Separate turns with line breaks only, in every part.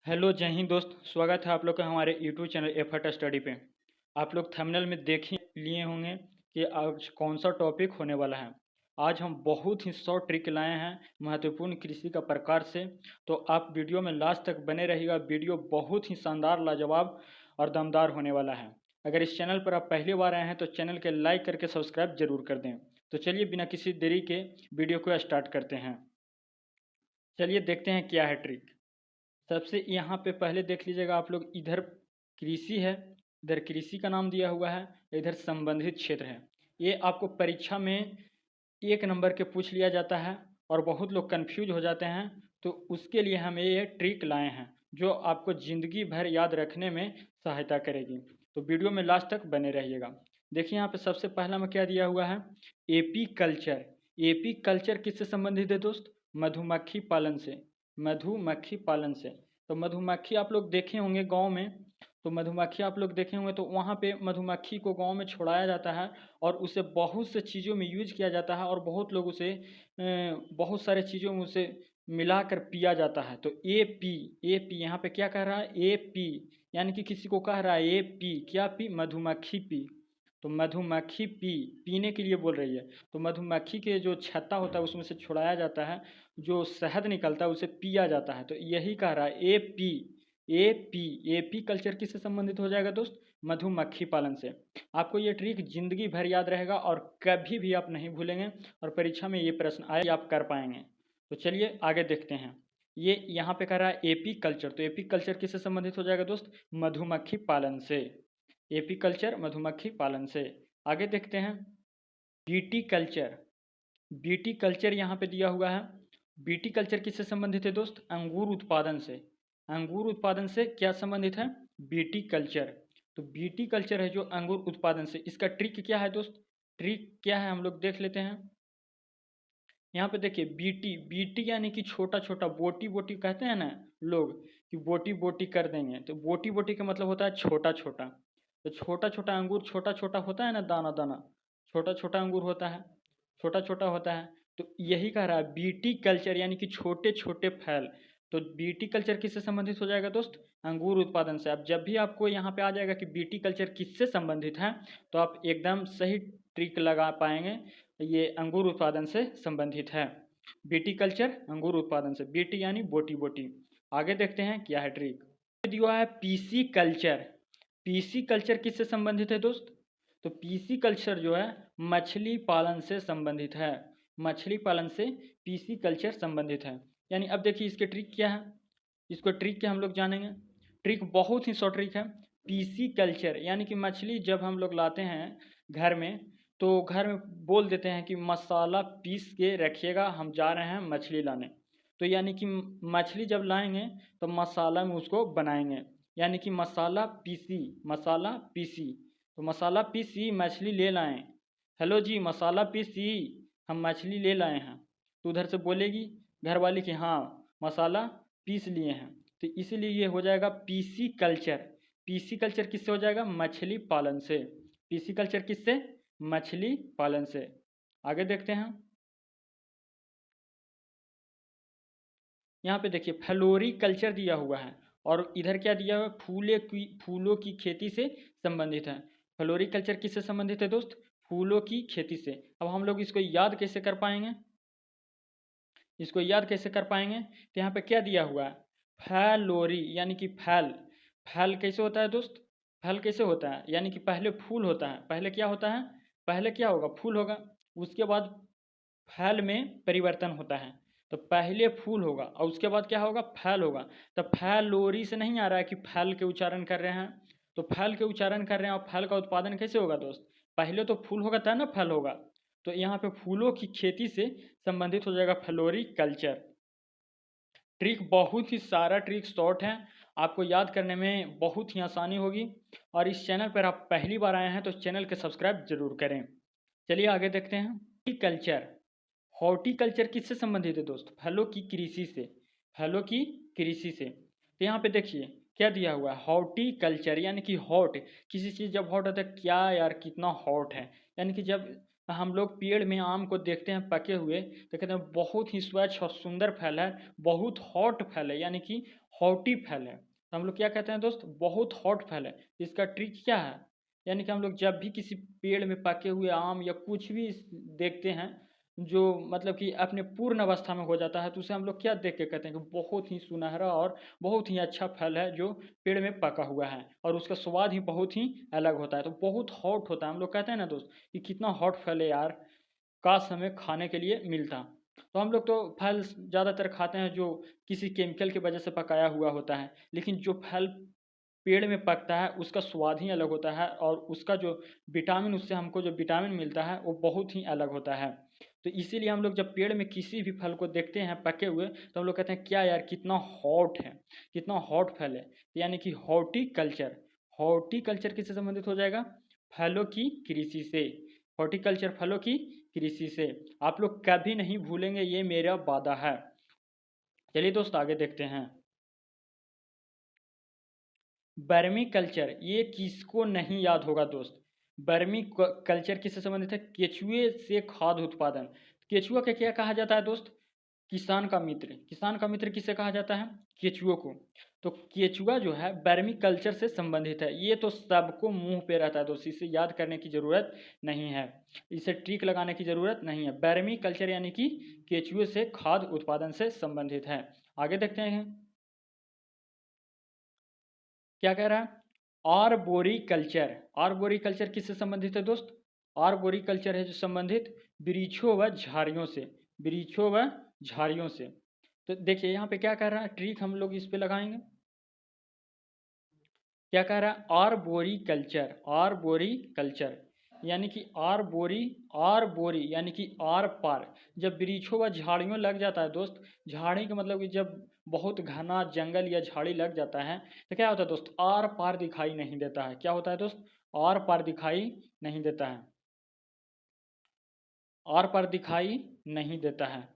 Hello जय हिंद दोस्त। स्वागत है आप लोग का हमारे यूट्यूब चैनल एफर्ट स्टडी पे। आप लोग थंबनेल में देख ही लिए होंगे कि आज कौन सा टॉपिक होने वाला है। आज हम बहुत ही शॉर्ट ट्रिक लाए हैं महत्वपूर्ण कृषि का प्रकार से। तो आप वीडियो में लास्ट तक बने रहिएगा। वीडियो बहुत ही शानदार, लाजवाब और दमदार होने वाला है। अगर इस चैनल पर आप पहली बार आए हैं तो चैनल के लाइक करके सब्सक्राइब जरूर कर दें। तो चलिए बिना किसी देरी के वीडियो को स्टार्ट करते हैं। चलिए देखते हैं क्या है ट्रिक। सबसे यहाँ पे पहले देख लीजिएगा आप लोग, इधर कृषि है, इधर कृषि का नाम दिया हुआ है, इधर संबंधित क्षेत्र है। ये आपको परीक्षा में 1 नंबर के पूछ लिया जाता है और बहुत लोग कंफ्यूज हो जाते हैं। तो उसके लिए हम ये ट्रिक लाए हैं जो आपको ज़िंदगी भर याद रखने में सहायता करेगी। तो वीडियो में लास्ट तक बने रहिएगा। देखिए यहाँ पे सबसे पहला में क्या दिया हुआ है, एपी कल्चर। एपी कल्चर किससे संबंधित है दोस्त? मधुमक्खी पालन से। मधुमक्खी पालन से। तो मधुमक्खी आप लोग देखे होंगे गांव में। तो मधुमक्खी आप लोग देखे होंगे तो वहाँ पे मधुमक्खी को गांव में छोड़ाया जाता है और उसे बहुत से चीज़ों में यूज किया जाता है और बहुत लोग उसे बहुत सारे चीज़ों में उसे मिलाकर पिया जाता है। तो ए पी यहाँ पे क्या कह रहा है, ए पी यानी कि किसी को कह रहा है ए पी, क्या पी? मधुमक्खी पी। तो मधुमक्खी पी, पीने के लिए बोल रही है। तो मधुमक्खी के जो छत्ता होता है उसमें से छुड़ाया जाता है, जो शहद निकलता है उसे पिया जाता है। तो यही कह रहा है A P. A P, A P culture किससे संबंधित हो जाएगा दोस्त? मधुमक्खी पालन से। आपको ये ट्रिक जिंदगी भर याद रहेगा और कभी भी आप नहीं भूलेंगे और परीक्षा में ये प्रश्न आए आप कर पाएंगे। तो चलिए आगे देखते हैं। ये यहाँ पे कह रहा है एपी कल्चर। तो एपी कल्चर किससे संबंधित हो जाएगा दोस्त? मधुमक्खी पालन से। एपी कल्चर मधुमक्खी पालन से। आगे देखते हैं बीटी कल्चर। बीटी कल्चर यहाँ पे दिया हुआ है। बीटी कल्चर किससे संबंधित है दोस्त? अंगूर उत्पादन से। अंगूर उत्पादन से क्या संबंधित है? BT culture. तो बीटी कल्चर है जो अंगूर उत्पादन से। इसका ट्रिक क्या है दोस्त? ट्रिक क्या है हम लोग देख लेते हैं। यहाँ पे देखिए बीटी, बीटी यानी कि छोटा छोटा, बोटी बोटी कहते हैं ना लोग कि बोटी बोटी कर देंगे। तो बोटी बोटी का मतलब होता है छोटा छोटा। तो छोटा छोटा अंगूर छोटा छोटा होता है ना, दाना दाना छोटा छोटा अंगूर होता है, छोटा छोटा होता है। तो यही कह रहा है बीटी कल्चर यानी कि छोटे छोटे फल। तो बीटी कल्चर किससे संबंधित हो जाएगा दोस्त? अंगूर उत्पादन से। अब जब भी आपको यहाँ पे आ जाएगा कि बीटी कल्चर किससे संबंधित है तो आप एकदम सही ट्रिक लगा पाएंगे। ये अंगूर उत्पादन से संबंधित है। बीटी कल्चर अंगूर उत्पादन से, बीटी यानी बोटी बोटी। आगे देखते हैं क्या है ट्रिक। दिया है पीसी कल्चर। पीसी कल्चर किससे संबंधित है दोस्त? तो पीसी कल्चर जो है मछली पालन से संबंधित है। मछली पालन से पीसी कल्चर संबंधित है। यानी अब देखिए इसके ट्रिक क्या है, इसको ट्रिक क्या हम लोग जानेंगे। ट्रिक बहुत ही शॉर्ट ट्रिक है। पीसी कल्चर यानी कि मछली जब हम लोग लाते हैं घर में तो घर में बोल देते हैं कि मसाला पीस के रखिएगा, हम जा रहे हैं मछली लाने। तो यानी कि मछली जब लाएंगे तो मसाला में उसको बनाएंगे, यानी कि मसाला पीसी, मसाला पीसी। तो मसाला पीसी मछली ले लाएं। हेलो जी मसाला पीसी, हम मछली ले लाए हैं। तो उधर से बोलेगी घर वाली कि हाँ मसाला पीस लिए हैं। तो इसीलिए ये हो जाएगा पीसी कल्चर। पीसी कल्चर किससे हो जाएगा? मछली पालन से। पीसी कल्चर किससे? मछली पालन से। आगे देखते हैं। यहाँ पे देखिए फ्लोरी कल्चर दिया हुआ है और इधर क्या दिया हुआ है? फूलों की खेती से संबंधित है। फ्लोरी कल्चर किससे संबंधित है दोस्त? फूलों की खेती से। अब हम लोग इसको याद कैसे कर पाएंगे? इसको याद कैसे कर पाएंगे? तो यहाँ पे क्या दिया हुआ है? फैलोरी यानी कि फैल। फैल कैसे होता है दोस्त? फैल कैसे होता है? यानी कि पहले फूल होता है, पहले क्या होता है? पहले क्या होगा? फूल होगा। उसके बाद फैल में परिवर्तन होता है। तो पहले फूल होगा और उसके बाद क्या होगा? फैल होगा। तो फैलोरी से नहीं आ रहा है कि फैल के उच्चारण कर रहे हैं। तो फैल के उच्चारण कर रहे हैं और फैल का उत्पादन कैसे होगा दोस्त? पहले तो फूल होगा तब ना फल होगा। तो यहाँ पे फूलों की खेती से संबंधित हो जाएगा फ्लोरी कल्चर। ट्रिक बहुत ही सारा ट्रिक शॉर्ट है, आपको याद करने में बहुत ही आसानी होगी। और इस चैनल पर आप पहली बार आए हैं तो चैनल के सब्सक्राइब जरूर करें। चलिए आगे देखते हैं। हॉर्टिकल्चर। हॉर्टिकल्चर किससे संबंधित है दोस्त? फलों की कृषि से। फलों की कृषि से। तो यहाँ पे देखिए क्या दिया हुआ है? हॉर्टिकल्चर यानी कि हॉट, किसी चीज़ जब हॉट होता है, क्या यार कितना हॉट है, यानी कि जब हम लोग पेड़ में आम को देखते हैं पके हुए तो कहते हैं बहुत ही स्वच्छ और सुंदर फल है, बहुत हॉट फल है, यानी कि हॉटी फल है। तो हम लोग क्या कहते हैं दोस्त, बहुत हॉट फल है। इसका ट्रिक क्या है, यानी कि हम लोग जब भी किसी पेड़ में पके हुए आम या कुछ भी देखते हैं जो मतलब कि अपने पूर्ण अवस्था में हो जाता है, तो उसे हम लोग क्या देख के कहते हैं कि बहुत ही सुनहरा और बहुत ही अच्छा फल है जो पेड़ में पका हुआ है और उसका स्वाद ही बहुत ही अलग होता है। तो बहुत हॉट होता है, हम लोग कहते हैं ना दोस्त कि कितना हॉट फल है यार, काश हमें खाने के लिए मिलता। तो हम लोग तो फल ज़्यादातर खाते हैं जो किसी केमिकल की वजह से पकाया हुआ होता है, लेकिन जो फल पेड़ में पकता है उसका स्वाद ही अलग होता है और उसका जो विटामिन, उससे हमको जो विटामिन मिलता है वो बहुत ही अलग होता है। तो इसीलिए हम लोग जब पेड़ में किसी भी फल को देखते हैं पके हुए तो हम लोग कहते हैं क्या यार कितना हॉट है, कितना हॉट फल है, यानी कि हॉर्टिकल्चर। हॉर्टिकल्चर किससे संबंधित हो जाएगा, फलों की कृषि से। हॉर्टिकल्चर फलों की कृषि से, आप लोग कभी नहीं भूलेंगे, ये मेरा वादा है। चलिए दोस्त आगे देखते हैं। बर्मी कल्चर, ये किसको नहीं याद होगा दोस्त। बर्मी कल्चर किससे संबंधित है, केचुए से खाद्य उत्पादन। केचुआ के क्या कहा जाता है दोस्त, किसान का मित्र। किसान का मित्र किसे कहा जाता है, केचुओं को। तो केचुआ जो है बर्मी कल्चर से संबंधित है, ये तो सबको मुंह पे रहता है दोस्त, इसे याद करने की जरूरत नहीं है, इसे ट्रिक लगाने की जरूरत नहीं है। बर्मी कल्चर यानी कि केचुए से खाद्य उत्पादन से संबंधित है। आगे देखते हैं क्या कह रहा है, आर्बोरी कल्चर। आर्बोरी कल्चर किससे संबंधित है दोस्त, आर्बोरी कल्चर है जो संबंधित वृक्षों व झाड़ियों से, वृक्षों व झाड़ियों से। तो देखिए यहाँ पे क्या कह रहा है, ट्रिक हम लोग इस पे लगाएंगे। क्या कह रहा है, आर्बोरी कल्चर। आर्बोरी कल्चर यानी कि आर्बोरी, आर्बोरी यानी कि आर पार। जब वृक्षों व झाड़ियों लग जाता है दोस्त, झाड़ी का मतलब कि जब बहुत घना जंगल या झाड़ी लग जाता है तो क्या होता है दोस्त, आर पार दिखाई नहीं देता है। क्या होता है दोस्त, आर पार दिखाई नहीं देता है, आर पार दिखाई नहीं देता है।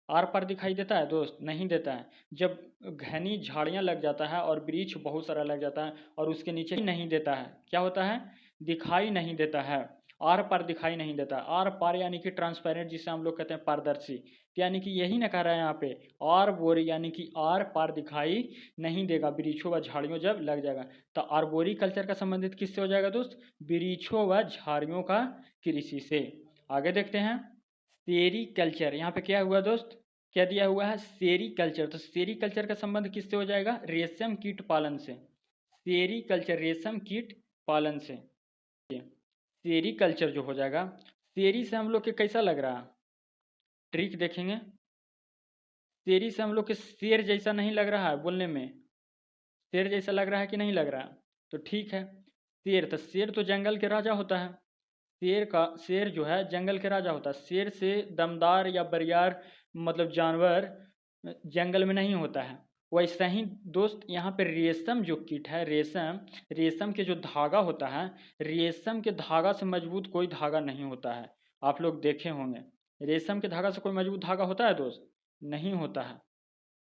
आर पार दिखाई देता है दोस्त, नहीं देता है। जब घनी झाड़ियाँ लग जाता है और वृक्ष बहुत सारा लग जाता है और उसके नीचे नहीं देता है, क्या होता है, दिखाई नहीं देता है, आर पार दिखाई नहीं देता। आर पार यानी कि ट्रांसपेरेंट, जिसे हम लोग कहते हैं पारदर्शी। तो यानी कि यही ना कह रहा है यहाँ पे, आर बोरी यानी कि आर पार दिखाई नहीं देगा वृक्षों व झाड़ियों जब लग जाएगा। तो आर्बोरी कल्चर का संबंधित किससे हो जाएगा दोस्त, वृक्षों व झाड़ियों का कृषि से। आगे देखते हैं, सेरी कल्चर। यहाँ पे क्या हुआ दोस्त, क्या दिया हुआ है, सेरी कल्चर। तो सेरी कल्चर का संबंध किससे हो जाएगा, रेशम कीट पालन से। सेरी कल्चर रेशम कीट पालन से। सेरी कल्चर जो हो जाएगा, सेरी से हम लोग के कैसा लग रहा है, ट्रिक देखेंगे। सेरी से हम लोग के शेर जैसा नहीं लग रहा है बोलने में, शेर जैसा लग रहा है कि नहीं लग रहा है, तो ठीक है। शेर, तो शेर तो जंगल के राजा होता है, शेर जो है जंगल के राजा होता है। शेर से दमदार या बरियार मतलब जानवर जंगल में नहीं होता है। वैसा ही दोस्त यहाँ पे रेशम जो कीट है, रेशम, रेशम के जो धागा होता है, रेशम के धागा से मजबूत कोई धागा नहीं होता है। आप लोग देखे होंगे, रेशम के धागा से कोई मजबूत धागा होता है दोस्त, नहीं होता है,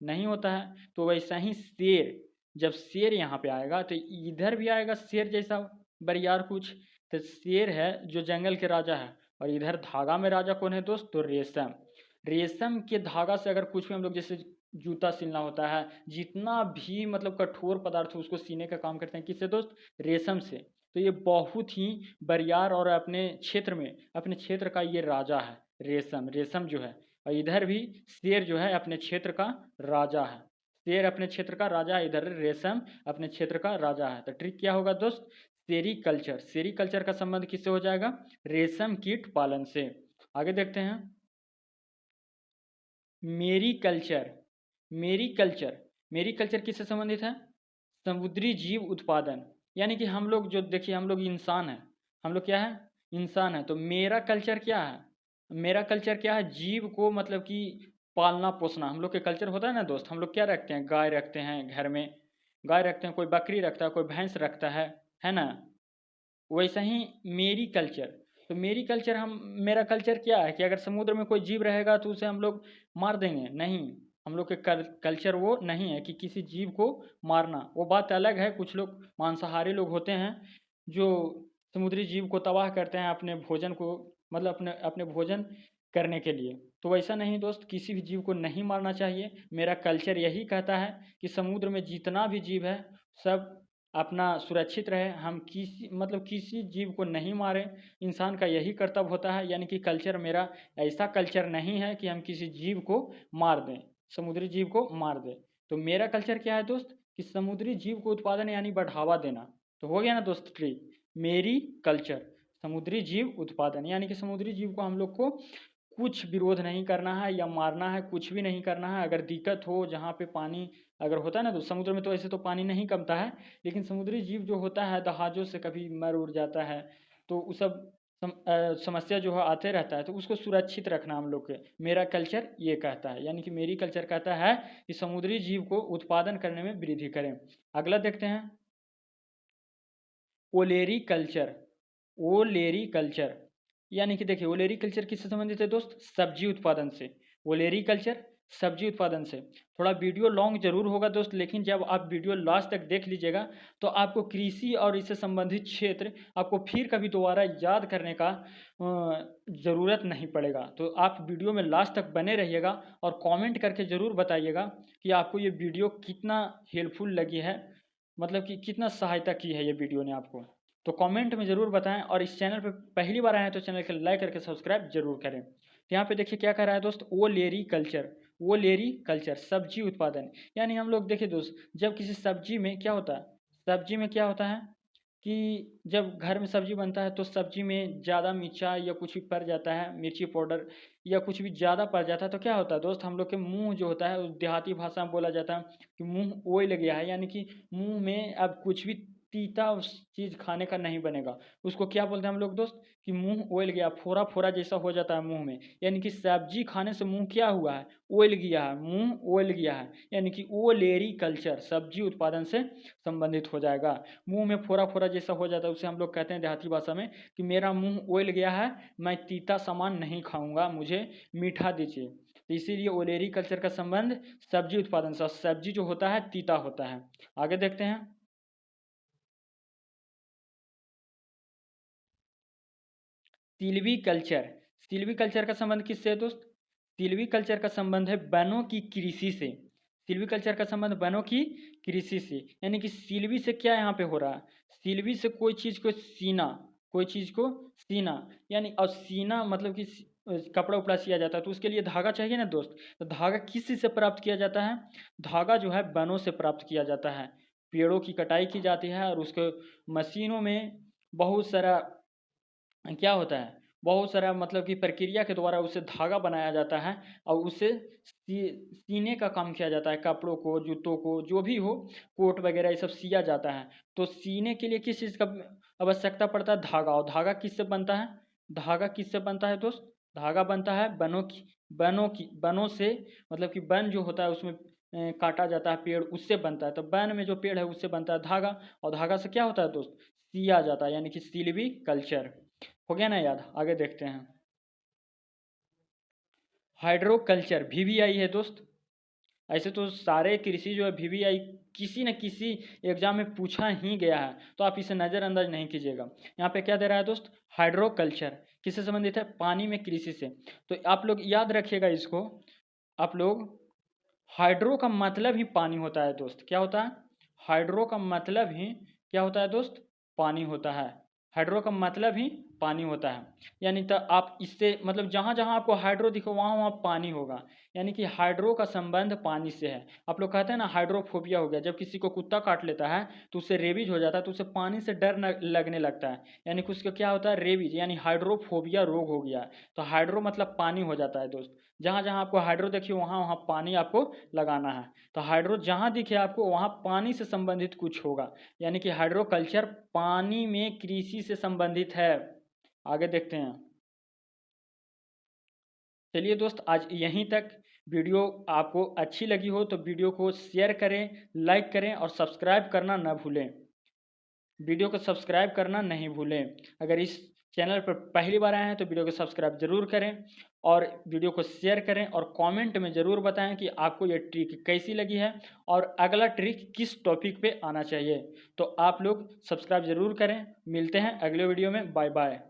नहीं होता है। तो वैसा ही शेर, जब शेर यहाँ पे आएगा तो इधर भी आएगा शेर जैसा बरियार कुछ। तो शेर है जो जंगल के राजा है, और इधर धागा में राजा कौन है दोस्त, तो रेशम। रेशम के धागा से अगर कुछ भी हम लोग जैसे जूता सिलना होता है, जितना भी मतलब कठोर पदार्थ हो उसको सीने का काम करते हैं, किससे दोस्त, रेशम से। तो ये बहुत ही बरियार और अपने क्षेत्र में, अपने क्षेत्र का ये राजा है रेशम, रेशम जो है। और इधर भी शेर जो है अपने क्षेत्र का राजा है, शेर अपने क्षेत्र का राजा है, इधर रेशम अपने क्षेत्र का राजा है। तो ट्रिक क्या होगा दोस्त, सेरीकल्चर। सेरीकल्चर का संबंध किससे हो जाएगा, रेशम कीट पालन से। आगे देखते हैं, मेरी कल्चर। मेरी कल्चर, मेरी कल्चर किससे संबंधित है, समुद्री जीव उत्पादन। यानी कि हम लोग जो देखिए, हम लोग इंसान हैं, हम लोग क्या है, इंसान है। तो मेरा कल्चर क्या है, मेरा कल्चर क्या है, जीव को मतलब कि पालना पोसना हम लोग के कल्चर होता है ना दोस्त। हम लोग क्या रखते हैं, गाय रखते हैं घर में, गाय रखते हैं, कोई बकरी रखता है, कोई भैंस रखता है ना। वैसा ही मेरी कल्चर। तो मेरी कल्चर, हम, मेरा कल्चर क्या है कि अगर समुद्र में कोई जीव रहेगा तो उसे हम लोग मार देंगे, नहीं। हम लोग के कल्चर वो नहीं है कि किसी जीव को मारना, वो बात अलग है। कुछ लोग मांसाहारी लोग होते हैं जो समुद्री जीव को तबाह करते हैं अपने भोजन को मतलब अपने अपने भोजन करने के लिए। तो वैसा नहीं दोस्त, किसी भी जीव को नहीं मारना चाहिए। मेरा कल्चर यही कहता है कि समुद्र में जितना भी जीव है सब अपना सुरक्षित रहे, हम किसी जीव को नहीं मारें। इंसान का यही कर्तव्य होता है, यानी कि कल्चर मेरा ऐसा कल्चर नहीं है कि हम किसी जीव को मार दें, समुद्री जीव को मार दें। तो मेरा कल्चर क्या है दोस्त कि समुद्री जीव को उत्पादन यानी बढ़ावा देना। तो हो गया ना दोस्त ट्री, मेरी कल्चर समुद्री जीव उत्पादन, यानी कि समुद्री जीव को हम लोग को कुछ विरोध नहीं करना है या मारना है, कुछ भी नहीं करना है। अगर दिक्कत हो जहाँ पे पानी अगर होता है ना, तो समुद्र में तो ऐसे तो पानी नहीं कमता है, लेकिन समुद्री जीव जो होता है जहाज़ों से कभी मर उड़ जाता है, तो उस सब समस्या जो है आते रहता है, तो उसको सुरक्षित रखना हम लोग के मेरा कल्चर ये कहता है, यानी कि मेरी कल्चर कहता है कि समुद्री जीव को उत्पादन करने में वृद्धि करें। अगला देखते हैं, ओलेरी कल्चर। ओलेरी कल्चर यानी कि देखिए, ओलेरी कल्चर किससे संबंधित है दोस्त, सब्जी उत्पादन से। ओलेरी कल्चर सब्जी उत्पादन से। थोड़ा वीडियो लॉन्ग जरूर होगा दोस्त, लेकिन जब आप वीडियो लास्ट तक देख लीजिएगा तो आपको कृषि और इससे संबंधित क्षेत्र आपको फिर कभी दोबारा याद करने का ज़रूरत नहीं पड़ेगा। तो आप वीडियो में लास्ट तक बने रहिएगा और कमेंट करके ज़रूर बताइएगा कि आपको ये वीडियो कितना हेल्पफुल लगी है, मतलब कि कितना सहायता की है ये वीडियो ने आपको। तो कमेंट में ज़रूर बताएं, और इस चैनल पर पहली बार आए हैं तो चैनल को लाइक करके सब्सक्राइब जरूर करें। तो यहाँ पे देखिए क्या कर रहा है दोस्त, ओलेरी कल्चर। ओलेरी कल्चर सब्जी उत्पादन, यानी हम लोग देखिए दोस्त, जब किसी सब्जी में क्या होता है, सब्जी में क्या होता है कि जब घर में सब्जी बनता है तो सब्जी में ज़्यादा मिर्चा या कुछ भी पड़ जाता है, मिर्ची पाउडर या कुछ भी ज़्यादा पड़ जाता है, तो क्या होता है दोस्त, हम लोग के मुंह जो होता है, उस देहाती भाषा में बोला जाता है कि मुंह ओइल गया है, यानी कि मुंह में अब कुछ भी तीता चीज़ खाने का नहीं बनेगा। उसको क्या बोलते हैं हम लोग दोस्त कि मुंह ओइल गया, फोड़ा फोड़ा जैसा हो जाता है मुंह में, यानी कि सब्जी खाने से मुंह क्या हुआ है, ओइल गया है, मुंह ओइल गया है, यानी कि ओलेरी कल्चर सब्जी उत्पादन से संबंधित हो जाएगा। मुंह में फोड़ा फोड़ा जैसा हो जाता है, उसे हम लोग कहते हैं देहाती भाषा में कि मेरा मुंह ओइल गया है, मैं तीता सामान नहीं खाऊंगा, मुझे मीठा दीजिए। तो इसीलिए ओलेरी कल्चर का संबंध सब्जी उत्पादन से, सब्जी जो होता है तीता होता है। आगे देखते हैं, सिल्वी कल्चर। सिल्वी कल्चर का संबंध किससे है दोस्त, सिल्वी कल्चर का संबंध है वनों की कृषि से। सिल्वी कल्चर का संबंध वनों की कृषि से, यानी कि सिल्वी से क्या यहाँ पे हो रहा है, सिल्वी से कोई चीज़ को सीना, कोई चीज़ को सीना, यानी और सीना मतलब कि कपड़ा उपड़ा सिया जाता है, तो उसके लिए धागा चाहिए ना दोस्त। तो धागा किस चीज़ से प्राप्त किया जाता है, धागा जो है वनों से प्राप्त किया जाता है। पेड़ों की कटाई की जाती है और उसको मशीनों में बहुत सारा क्या होता है, बहुत सारा मतलब कि प्रक्रिया के द्वारा उसे धागा बनाया जाता है और उसे सीने का काम किया जाता है, कपड़ों को, जूतों को, जो भी हो, कोट वगैरह ये सब सिया जाता है। तो सीने के लिए किस चीज़ का आवश्यकता पड़ता है, धागा। और धागा किससे बनता है, धागा किससे बनता है दोस्त, धागा बनता है बनों से, मतलब कि वन जो होता है उसमें काटा जाता है पेड़, उससे बनता है। तो वन में जो पेड़ है उससे बनता है धागा, और धागा से क्या होता है दोस्त, सिया जाता है, यानी कि सिल्वी कल्चर। हो गया ना याद, आगे देखते हैं, हाइड्रोकल्चर वीवीआई है दोस्त। ऐसे तो सारे कृषि जो है वीवीआई किसी न किसी एग्जाम में पूछा ही गया है, तो आप इसे नज़रअंदाज नहीं कीजिएगा। यहाँ पे क्या दे रहा है दोस्त, हाइड्रोकल्चर किससे संबंधित है, पानी में कृषि से। तो आप लोग याद रखिएगा इसको, आप लोग, हाइड्रो का मतलब ही पानी होता है दोस्त। क्या होता है, हाइड्रो का मतलब ही क्या होता है दोस्त, पानी होता है। हाइड्रो का मतलब ही पानी होता है, यानी तो आप इससे मतलब जहाँ जहाँ आपको हाइड्रो दिखो वहाँ वहाँ पानी होगा, यानी कि हाइड्रो का संबंध पानी से है। आप लोग कहते हैं ना हाइड्रोफोबिया हो गया, जब किसी को कुत्ता काट लेता है तो उससे रेबीज हो जाता है, तो उसे पानी से डर लगने लगता है, यानी कि उसको क्या होता है, रेबीज, यानी हाइड्रोफोबिया रोग हो गया। तो हाइड्रो मतलब पानी हो जाता है दोस्त। जहाँ जहाँ आपको हाइड्रो देखिए वहाँ वहाँ पानी आपको लगाना है। तो हाइड्रो जहाँ दिखे आपको वहाँ पानी से संबंधित कुछ होगा, यानी कि हाइड्रोकल्चर पानी में कृषि से संबंधित है। आगे देखते हैं, चलिए दोस्त आज यहीं तक। वीडियो आपको अच्छी लगी हो तो वीडियो को शेयर करें, लाइक करें और सब्सक्राइब करना न भूलें। वीडियो को सब्सक्राइब करना नहीं भूलें। अगर इस चैनल पर पहली बार आए हैं तो वीडियो को सब्सक्राइब जरूर करें और वीडियो को शेयर करें, और कमेंट में ज़रूर बताएं कि आपको ये ट्रिक कैसी लगी है और अगला ट्रिक किस टॉपिक पे आना चाहिए। तो आप लोग सब्सक्राइब ज़रूर करें। मिलते हैं अगले वीडियो में, बाय बाय।